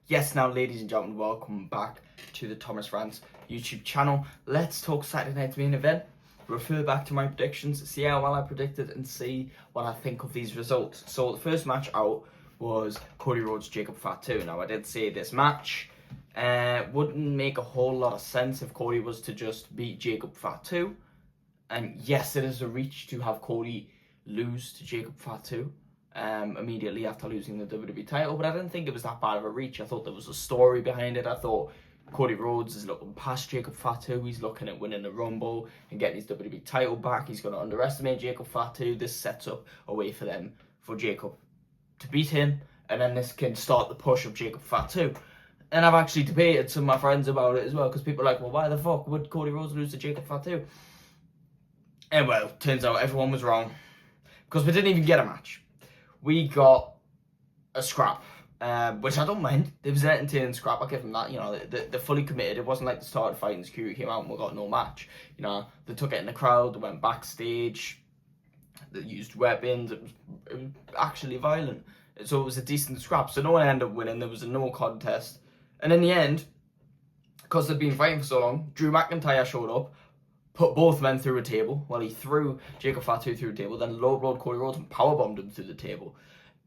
Yes, now, ladies and gentlemen, welcome back to the Thomas Rants YouTube channel. Let's talk Saturday night's main event. Refer back to my predictions, see how well I predicted, and see what I think of these results. So the first match out was Cody Rhodes, Jacob Fatu. Now, I did say this match wouldn't make a whole lot of sense if Cody was to just beat Jacob Fatu. And yes, it is a reach to have Cody lose to Jacob Fatu immediately after losing the WWE title, but I didn't think it was that bad of a reach. I thought there was a story behind it. I thought Cody Rhodes is looking past Jacob Fatu. He's looking at winning the Rumble and getting his WWE title back. He's going to underestimate Jacob Fatu. This sets up a way for them, for Jacob to beat him, and then this can start the push of Jacob Fatu. And I've actually debated some of my friends about it as well, because people are like, well, why the fuck would Cody Rhodes lose to Jacob Fatu? And well, turns out everyone was wrong, because we didn't even get a match. We got a scrap, which I don't mind. It was an entertaining scrap. I'll give them that. You know, they're fully committed. It wasn't like the start of the fight and security came out and we got no match. You know, they took it in the crowd. They went backstage. They used weapons. It was actually violent. So it was a decent scrap. So no one ended up winning. There was a no contest. And in the end, because they'd been fighting for so long, Drew McIntyre showed up, put both men through a table. Well, he threw Jacob Fatu through a table, then lowblowed Cody Rhodes and powerbombed him through the table.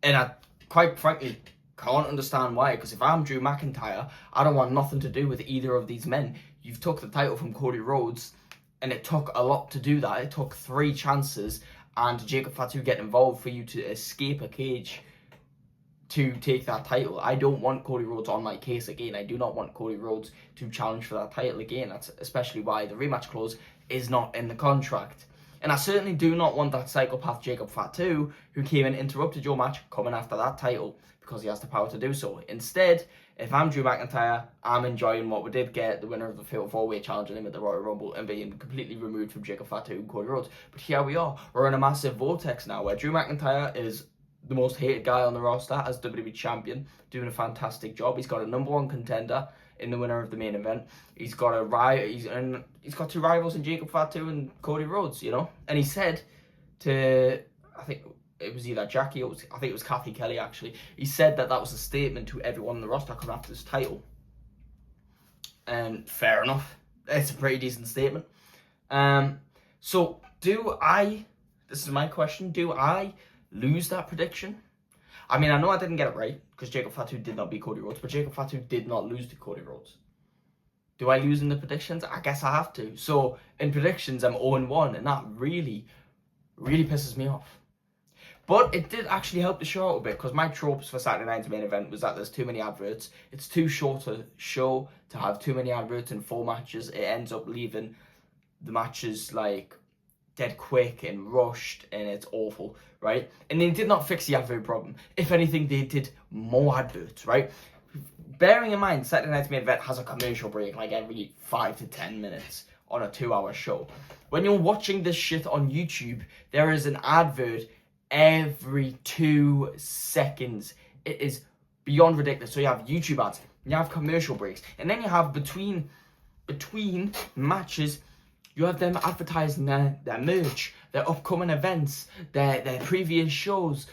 And I, quite frankly, can't understand why, because if I'm Drew McIntyre, I don't want nothing to do with either of these men. You've took the title from Cody Rhodes, and it took a lot to do that. It took 3 chances and Jacob Fatu get involved for you to escape a cage to take that title. I don't want Cody Rhodes on my case again. I do not want Cody Rhodes to challenge for that title again. That's especially why the rematch clause is not in the contract. And I certainly do not want that psychopath Jacob Fatu, who came and interrupted your match, coming after that title, because he has the power to do so. Instead, if I'm Drew McIntyre, I'm enjoying what we did get, the winner of the Fatal 4-Way challenging him at the Royal Rumble and being completely removed from Jacob Fatu and Cody Rhodes. But here we are. We're in a massive vortex now, where Drew McIntyre is the most hated guy on the roster as WWE champion, doing a fantastic job. He's got a #1 contender in the winner of the main event. He's got he's got 2 rivals in Jacob Fatu and Cody Rhodes, you know. And he said to, I think it was either Jackie or I think it was Kathy Kelly actually. He said that was a statement to everyone in the roster coming after this title. And fair enough, it's a pretty decent statement. So this is my question, do I lose that prediction? I mean, I know I didn't get it right, because Jacob Fatu did not beat Cody Rhodes, but Jacob Fatu did not lose to Cody Rhodes. Do I lose in the predictions? I guess I have to. So, in predictions, I'm 0-1, and that really, really pisses me off. But it did actually help the show out a bit, because my tropes for Saturday night's main event was that there's too many adverts. It's too short a show to have too many adverts in 4 matches. It ends up leaving the matches, like, dead quick and rushed, and it's awful, right? And they did not fix the advert problem. If anything, they did more adverts, right? Bearing in mind, Saturday night's main event has a commercial break like every 5 to 10 minutes on a 2-hour show. When you're watching this shit on YouTube, there is an advert every 2 seconds. It is beyond ridiculous. So you have YouTube ads, you have commercial breaks, and then you have between matches, you have them advertising their merch, their upcoming events, their previous shows.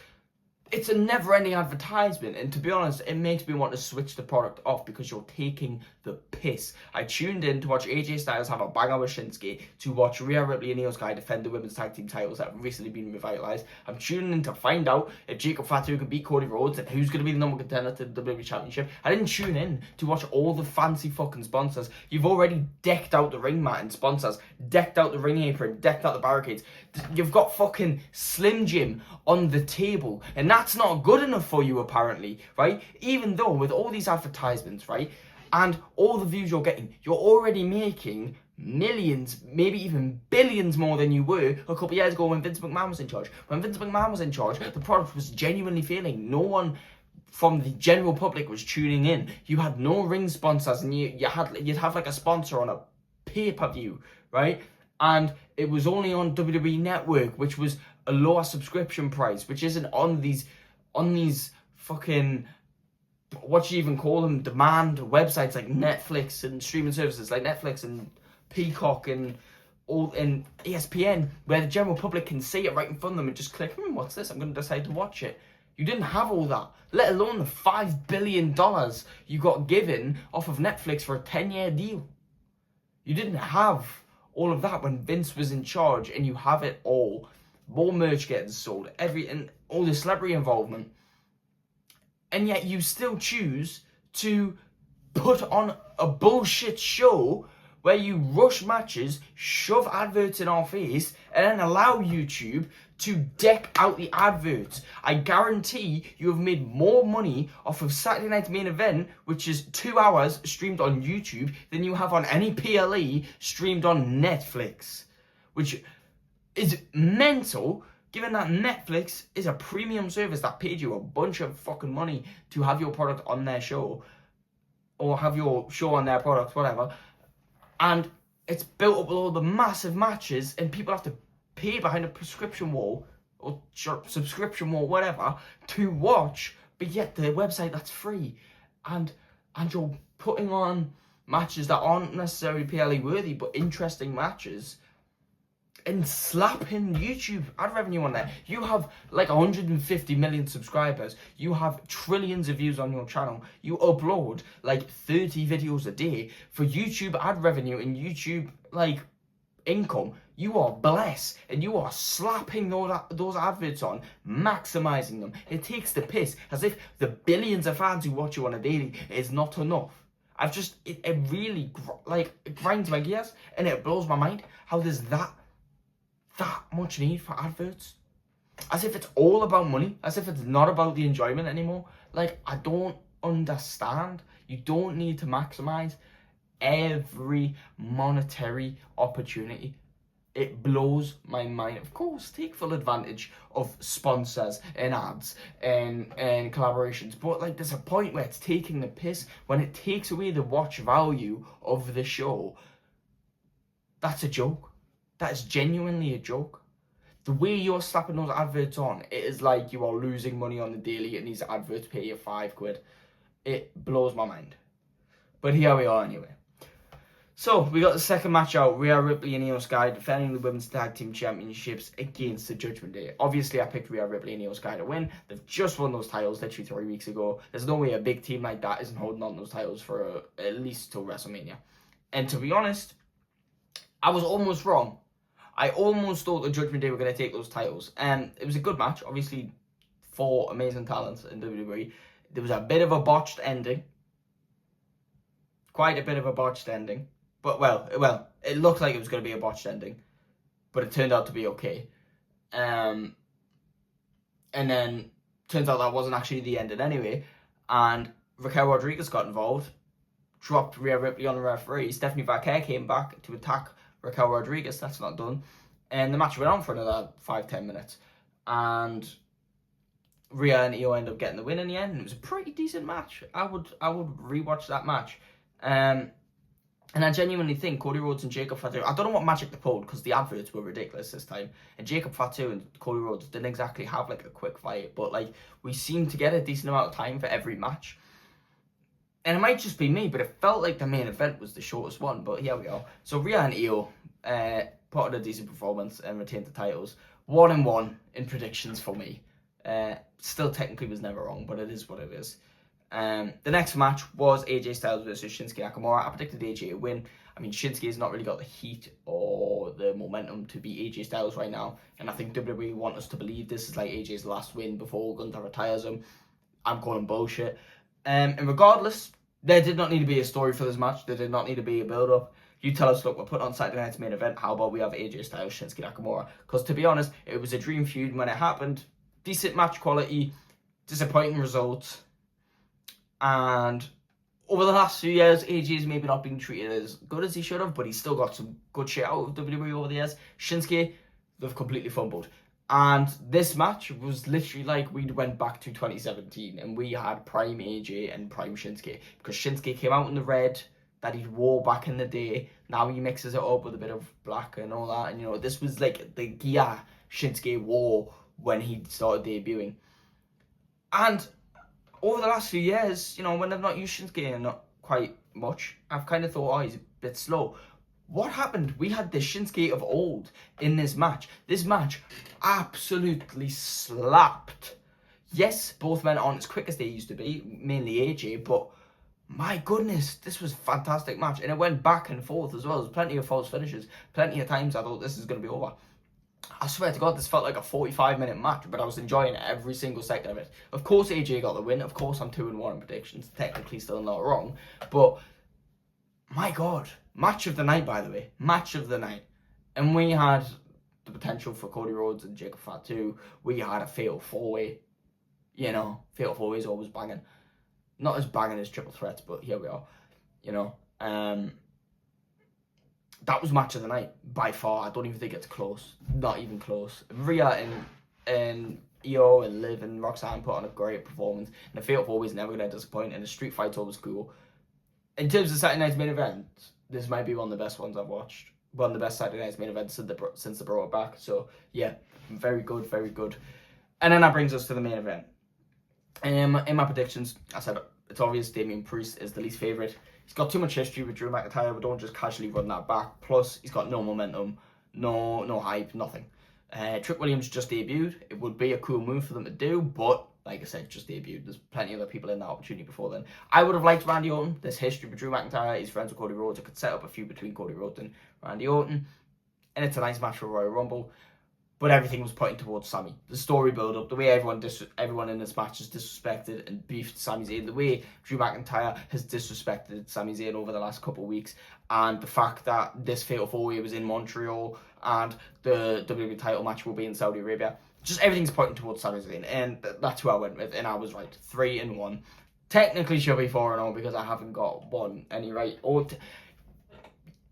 It's a never-ending advertisement, and to be honest, it makes me want to switch the product off, because you're taking the piss. I tuned in to watch AJ Styles have a banger with Shinsuke, to watch Rhea Ripley and Io Sky defend the women's tag team titles that have recently been revitalized. I'm tuning in to find out if Jacob Fatu can beat Cody Rhodes and who's going to be the #1 contender to the WWE Championship. I didn't tune in to watch all the fancy fucking sponsors. You've already decked out the ring mat and sponsors, decked out the ring apron, decked out the barricades. You've got fucking Slim Jim on the table, and that's not good enough for you apparently, right? Even though with all these advertisements, right, and all the views you're getting, you're already making millions, maybe even billions more than you were a couple of years ago when Vince McMahon was in charge. When Vince McMahon was in charge, the product was genuinely failing. No one from the general public was tuning in. You had no ring sponsors, and you'd have like a sponsor on a pay-per-view, right? And it was only on WWE Network, which was a lower subscription price, which isn't on these fucking, what do you even call them, demand websites like Netflix and streaming services like Netflix and Peacock and ESPN, where the general public can see it right in front of them and just click, what's this? I'm going to decide to watch it. You didn't have all that, let alone the $5 billion you got given off of Netflix for a 10-year deal. You didn't have all of that when Vince was in charge, and you have it all. More merch getting sold, and all the celebrity involvement. And yet you still choose to put on a bullshit show where you rush matches, shove adverts in our face, and then allow YouTube to deck out the adverts. I guarantee you have made more money off of Saturday Night's Main Event, which is 2 hours streamed on YouTube, than you have on any PLE streamed on Netflix. Which is mental, given that Netflix is a premium service that paid you a bunch of fucking money to have your product on their show, or have your show on their product, whatever. And it's built up with all the massive matches, and people have to pay behind a prescription wall, or subscription wall, whatever, to watch, but yet the website that's free. And you're putting on matches that aren't necessarily PLE worthy, but interesting matches, and slapping YouTube ad revenue on there. You have like 150 million subscribers. You have trillions of views on your channel. You upload like 30 videos a day. For YouTube ad revenue and YouTube like income, you are blessed, and you are slapping those adverts on, maximizing them. It takes the piss, as if the billions of fans who watch you on a daily is not enough. It really it grinds my gears, and it blows my mind how there's that much need for adverts, as if it's all about money, as if it's not about the enjoyment anymore. Like, I don't understand. You don't need to maximize every monetary opportunity. It blows my mind. Of course, take full advantage of sponsors and ads and collaborations, but like, there's a point where it's taking the piss, when it takes away the watch value of the show. That's a joke. That is genuinely a joke. The way you're slapping those adverts on, it is like you are losing money on the daily, and these adverts pay you £5. It blows my mind. But here we are anyway. So, we got the second match out. Rhea Ripley and Io Sky defending the Women's Tag Team Championships against the Judgment Day. Obviously, I picked Rhea Ripley and Io Sky to win. They've just won those titles literally 3 weeks ago. There's no way a big team like that isn't holding on to those titles for at least till WrestleMania. And to be honest, I was almost wrong. I almost thought the Judgment Day were going to take those titles. It was a good match. Obviously, 4 amazing talents in WWE. There was a bit of a botched ending. Quite a bit of a botched ending. But, well, it looked like it was going to be a botched ending. But it turned out to be okay. And then, turns out that wasn't actually the ending anyway. And Raquel Rodriguez got involved. Dropped Rhea Ripley on the referee. Stephanie Vaquer came back to attack Raquel Rodriguez. That's not done. And the match went on for another 5-10 minutes. And Rhea and Io end up getting the win in the end. And it was a pretty decent match. I would rewatch that match. And I genuinely think Cody Rhodes and Jacob Fatu, I don't know what magic they pulled, because the adverts were ridiculous this time. And Jacob Fatu and Cody Rhodes didn't exactly have like a quick fight, but like, we seemed to get a decent amount of time for every match. And it might just be me, but it felt like the main event was the shortest one. But here we go. So Rhea and Io put on a decent performance and retained the titles. 1-1 in predictions for me. Still technically was never wrong, but it is what it is. The next match was AJ Styles versus Shinsuke Nakamura. I predicted AJ to win. I mean, Shinsuke's not really got the heat or the momentum to beat AJ Styles right now. And I think WWE want us to believe this is like AJ's last win before Gunther retires him. I'm calling bullshit. And regardless, there did not need to be a story for this match. There did not need to be a build-up. You tell us, look, we're putting on Saturday Night's Main Event. How about we have AJ Styles, Shinsuke Nakamura? Because to be honest, it was a dream feud when it happened. Decent match quality, disappointing results. And over the last few years, AJ's maybe not been treated as good as he should have, but he's still got some good shit out of WWE over the years. Shinsuke, they've completely fumbled. And this match was literally like we went back to 2017 and we had prime AJ and prime Shinsuke. Because Shinsuke came out in the red that he wore back in the day. Now he mixes it up with a bit of black and all that. And, you know, this was like the gear Shinsuke wore when he started debuting. And over the last few years, you know, when I've not used Shinsuke not quite much, I've kind of thought, oh, he's a bit slow. What happened? We had the Shinsuke of old in this match. This match absolutely slapped. Yes, both men aren't as quick as they used to be, mainly AJ, but my goodness, this was a fantastic match. And it went back and forth as well. There's plenty of false finishes, plenty of times I thought this is going to be over. I swear to God, this felt like a 45-minute match, but I was enjoying every single second of it. Of course, AJ got the win. Of course, I'm 2-1 in predictions. Technically still not wrong. But, my God. Match of the night, by the way. Match of the night. And we had the potential for Cody Rhodes and Jacob Fatu. We had a fatal four-way. You know, fatal four-way is always banging. Not as banging as triple threats, but here we are. You know, that was match of the night by far. I don't even think it's close. Not even close. Rhea and Io and Liv and Roxanne put on a great performance. And the fatal four-way is never going to disappoint. And the street fight's always cool. In terms of Saturday night's main event, this might be one of the best ones I've watched. One of the best Saturday night's main events since they brought it back. So yeah, very good, very good. And then that brings us to the main event. In my predictions, I said it's obvious Damian Priest is the least favourite. He's got too much history with Drew McIntyre. We don't just casually run that back. Plus, he's got no momentum, no hype, nothing. Trick Williams just debuted. It would be a cool move for them to do, but like I said, just debuted. There's plenty of other people in that opportunity before then. I would have liked Randy Orton. There's history with Drew McIntyre. He's friends with Cody Rhodes. I could set up a feud between Cody Rhodes and Randy Orton. And it's a nice match for Royal Rumble. But everything was pointing towards Sami. The story build-up, the way everyone in this match has disrespected and beefed Sami Zayn, the way Drew McIntyre has disrespected Sami Zayn over the last couple of weeks, and the fact that this Fatal 4-Way was in Montreal and the WWE title match will be in Saudi Arabia. Just everything's pointing towards Sami Zayn, and that's who I went with, and I was right. 3-1. Technically should be 4-0 because I haven't got any right.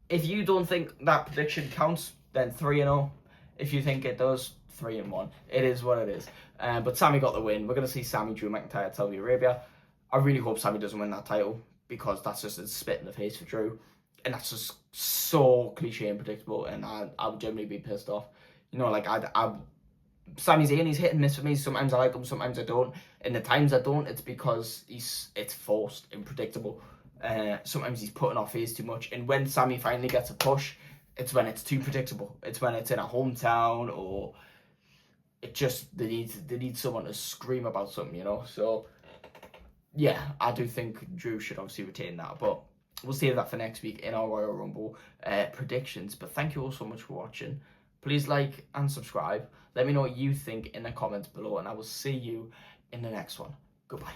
If you don't think that prediction counts, then 3-0. If you think it does, 3-1. It is what it is. But Sami got the win. We're going to see Sami Drew McIntyre at Saudi Arabia. I really hope Sami doesn't win that title because that's just a spit in the face for Drew. And that's just so cliche and predictable. And I would generally be pissed off. You know, like, Sami Zayn, he's hit and miss for me. Sometimes I like him, sometimes I don't. And the times I don't, it's because it's forced and predictable. Sometimes he's putting off face too much. And when Sami finally gets a push, it's when it's too predictable. It's when it's in a hometown or it just they need someone to scream about something, you know. So yeah, I do think Drew should obviously retain that, but we'll save that for next week in our Royal Rumble predictions. But thank you all so much for watching. Please like and subscribe. Let me know what you think in the comments below, and I will see you in the next one. Goodbye.